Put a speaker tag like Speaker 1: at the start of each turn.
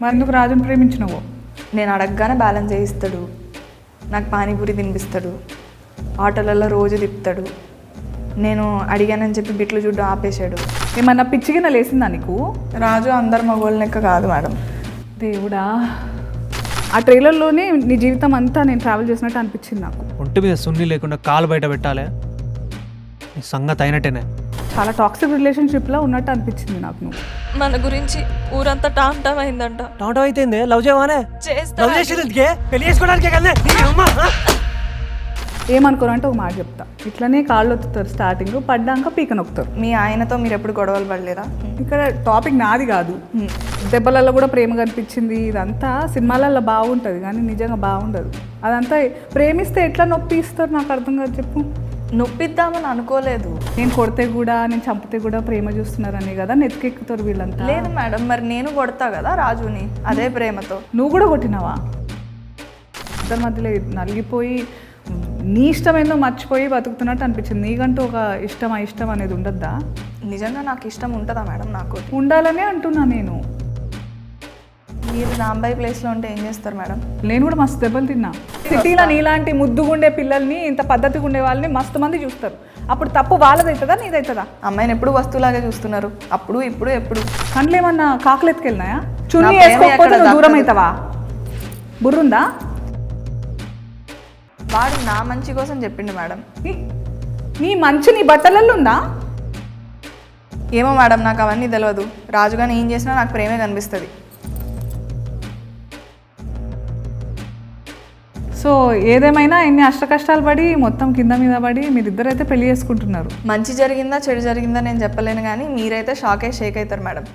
Speaker 1: మరి ఎందుకు రాజుని ప్రేమించినవో?
Speaker 2: నేను అడగగానే బ్యాలెన్స్ చేయిస్తాడు, నాకు పానీపూరి తినిపిస్తాడు, ఆటోలలో రోజు తిప్పుతాడు. నేను అడిగానని చెప్పి బిట్లు చూడ్డం ఆపేశాడు.
Speaker 1: ఏమన్నా పిచ్చిగిన లేసిందా నీకు?
Speaker 2: రాజు అందరు మగోళ్ళ లెక్క కాదు మేడం.
Speaker 1: దేవుడా, ఆ ట్రైలర్లోనే నీ జీవితం అంతా నేను ట్రావెల్ చేసినట్టు అనిపించింది నాకు.
Speaker 3: ఒంటి మీద సున్ని లేకుండా కాలు బయట పెట్టాలి, నీ సంగతి అయినట్టేనే.
Speaker 1: చాలా టాక్సిక్ రిలేషన్షిప్లో ఉన్నట్టు అనిపించింది నాకు. నువ్వు
Speaker 4: మన గురించి ఊరంతా టామ్ టామ్ అయిందంట.
Speaker 3: టమాటో అయితే లవ్ చేయవానే? లవ్ చేసేది పెళ్లి చేసుకోవడానికే కదా.
Speaker 1: ఏమనుకోరంటే ఒక మాట చెప్తా, ఇట్లనే కాళ్ళు ఒత్తుతారు, స్టార్టింగ్ పడ్డాక పీక నొక్కుతారు.
Speaker 2: మీ ఆయనతో మీరు ఎప్పుడు గొడవలు పడలేదా?
Speaker 1: ఇక్కడ టాపిక్ నాది కాదు. దెబ్బలలో కూడా ప్రేమ కనిపించింది. ఇదంతా సినిమాలలో బాగుంటుంది కానీ నిజంగా బాగుండదు. అదంతా ప్రేమిస్తే ఎట్లా నొప్పి ఇస్తారు నాకు అర్థం కాదు. చెప్పు.
Speaker 2: నొప్పిద్దామని అనుకోలేదు.
Speaker 1: నేను కొడితే కూడా నేను చంపితే కూడా ప్రేమ చూస్తున్నారని కదా నెత్తికెక్కుతారు వీళ్ళంతా.
Speaker 2: లేదు మేడం, మరి నేను కొడతా కదా రాజుని అదే ప్రేమతో.
Speaker 1: నువ్వు కూడా కొట్టినావా? ఇద్దరి మధ్యలో నలిగిపోయి నీ ఇష్టమేందో మర్చిపోయి బతుకుతున్నట్టు అనిపించింది. నీకంటూ ఒక ఇష్టం ఇష్టం అనేది ఉండద్దా?
Speaker 2: నిజంగా నాకు ఇష్టం ఉంటుందా మేడం? నాకు
Speaker 1: ఉండాలనే అంటున్నా నేను.
Speaker 2: మీరు రాంబాయి ప్లేస్లో ఉంటే ఏం చేస్తారు మేడం?
Speaker 1: నేను కూడా మస్తు దెబ్బలు తిన్నా. సిటీలో నీలాంటి ముద్దుగుండే పిల్లల్ని, ఇంత పద్ధతిగా ఉండే వాళ్ళని మస్తు మంది చూస్తారు. అప్పుడు తప్పు వాళ్ళదవుతుందా నీదవుతుందా?
Speaker 2: అమ్మాయిని ఎప్పుడు వస్తువులాగే చూస్తున్నారు, అప్పుడు ఇప్పుడు ఎప్పుడు.
Speaker 1: కండ్లు ఏమన్నా కాకులు ఎత్తుకెళ్ళినాయా? చున్నీ వేసుకోకపోతే నువ్వు దూరం అవుతావా? బుర్రుందా?
Speaker 2: వాడు నా మంచి కోసం చెప్పిండు మేడం.
Speaker 1: నీ మంచి నీ బట్టలలో ఉందా?
Speaker 2: ఏమో మేడం, నాకు అవన్నీ తెలియదు. రాజుగాని ఏం చేసినా నాకు ప్రేమే కనిపిస్తుంది.
Speaker 1: సో ఏదేమైనా ఎన్ని అష్ట కష్టాలు పడి మొత్తం కింద మీద పడి మీరిద్దరైతే పెళ్లి చేసుకుంటున్నారు.
Speaker 2: మంచి జరిగిందా చెడు జరిగిందా నేను చెప్పలేను, కానీ మీరైతే షేక్ అవుతారు మేడం.